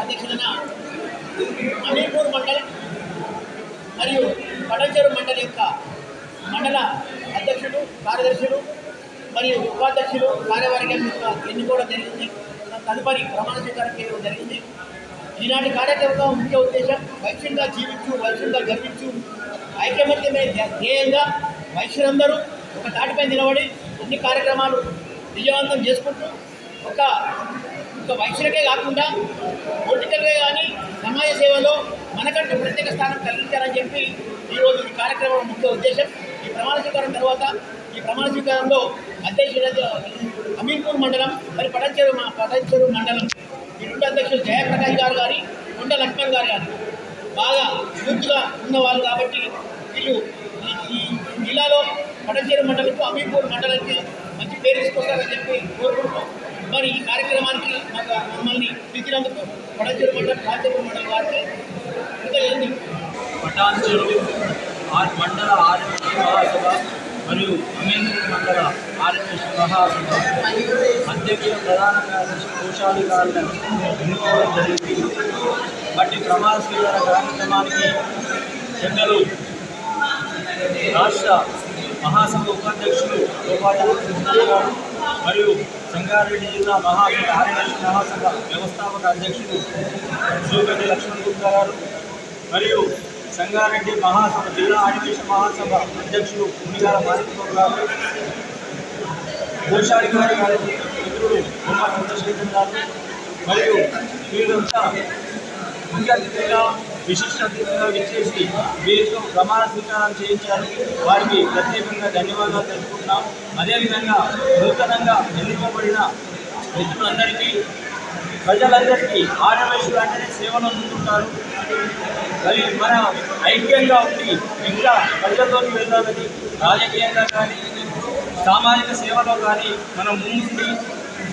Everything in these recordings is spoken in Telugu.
అధ్యక్షులైన అమీర్పూర్ మండలం మరియు పటంచెరు మండలి యొక్క మండల అధ్యక్షులు, కార్యదర్శులు మరియు ఉపాధ్యక్షులు కార్యవర్గం యొక్క ఎన్నుకోవడం జరిగింది. తదుపరి ప్రమాణ స్వీకారం చేయడం జరిగింది. ఈనాటి కార్యక్రమం ముఖ్య ఉద్దేశం వైశ్యంగా జీవించు, వైశ్యంగా గర్వించు, ఐకమత్యమే ధ్యేయంగా వైశ్యులందరూ ఒక తాటిపై నిలబడి అన్ని కార్యక్రమాలు విజయవంతం చేసుకుంటూ ఒక వైశ్యులకే కాకుండా పొలిటికల్గా కానీ సమాజ సేవలో మనకంటూ ప్రత్యేక స్థానం కలిగించాలని చెప్పి ఈరోజు ఈ కార్యక్రమం ముఖ్య ఉద్దేశం. ఈ ప్రమాణ స్వీకారం తర్వాత ఈ ప్రమాణ స్వీకారంలో అధ్యక్షుడు అమీర్పూర్ మండలం మరి పటంచెరు మండలం ఈ రెండు అధ్యక్షులు జయప్రకాష్ గారు కానీ కొండ లక్ష్మణ్ గారు కానీ బాగా యూత్గా ఉన్నవాళ్ళు కాబట్టి వీళ్ళు ఈ జిల్లాలో పటంచెరు మండలంకు అమీర్పూర్ మండలానికి మంచి పేరు తీసుకొస్తారని చెప్పి కోరుకుంటూ మరి ఈ కార్యక్రమానికి మమ్మల్ని పిలిచినందుకు పటంచెరు మండలం వారికి కృతజ్ఞతలు. పటాన్చెరు మండల ఆర్ఎంపీ మహాసభ మరియు అమీర్పూర్ మండల ఆర్ఎంపీ మహాసభ అధ్యక్షుల ప్రధాన కార్యదర్శి కోశాధికారులను ఎన్నుకోవడం జరిగింది. బట్టి ప్రమాణ స్వీకార కార్యక్రమానికి పెద్దలు రాష్ట్ర మహాసభ ఉపాధ్యక్షులు కృష్ణ గారు మరియు సంగారెడ్డి జిల్లా మహాసభ కార్యదర్శి మహాసభ వ్యవస్థాపక అధ్యక్షులు సూపతి లక్ష్మణ్ గుప్తా గారు మరియు సంగారెడ్డి మహాసభ జిల్లా ఆదివేశ మహాసభ అధ్యక్షులు మునిగాల మాణిక్యరావు గారు, కోశాధికారి గారి మిత్రుడు బొమ్మ చంద్రశేఖర్ గారు మరియు వీరంతా ముఖ్య అతిథిగా విశిష్ట అతిథిగా విచ్చేసి వీరితో ప్రమాణ స్వీకారం చేయించారు. వారికి ప్రత్యేకంగా ధన్యవాదాలు తెలుపుకుంటున్నాం. అదేవిధంగా నూతనంగా ఎన్నుకోబడిన మిత్రులందరికీ, ప్రజలందరికీ ఆర్యవైశ్యులు అంటేనే సేవలు అందుకుంటారు. మరి మన ఐక్యంగా ఉండి ఇంకా ప్రజల్లోకి వెళ్ళాలని, రాజకీయంగా కానీ సామాజిక సేవలో కానీ మనం ముందుండి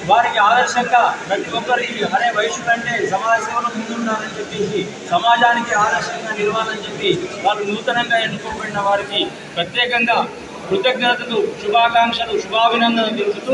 వారికి ఆదర్శంగా ప్రతి ఒక్కరికి అనే వైశ్యులు అంటే సమాజ సేవలో ముందుండాలని చెప్పేసి సమాజానికి ఆదర్శంగా నిలవాలని చెప్పి వాళ్ళు నూతనంగా ఎన్నుకోబడిన వారికి ప్రత్యేకంగా కృతజ్ఞతలు, శుభాకాంక్షలు, శుభాభినందనలు తెలుపుతూ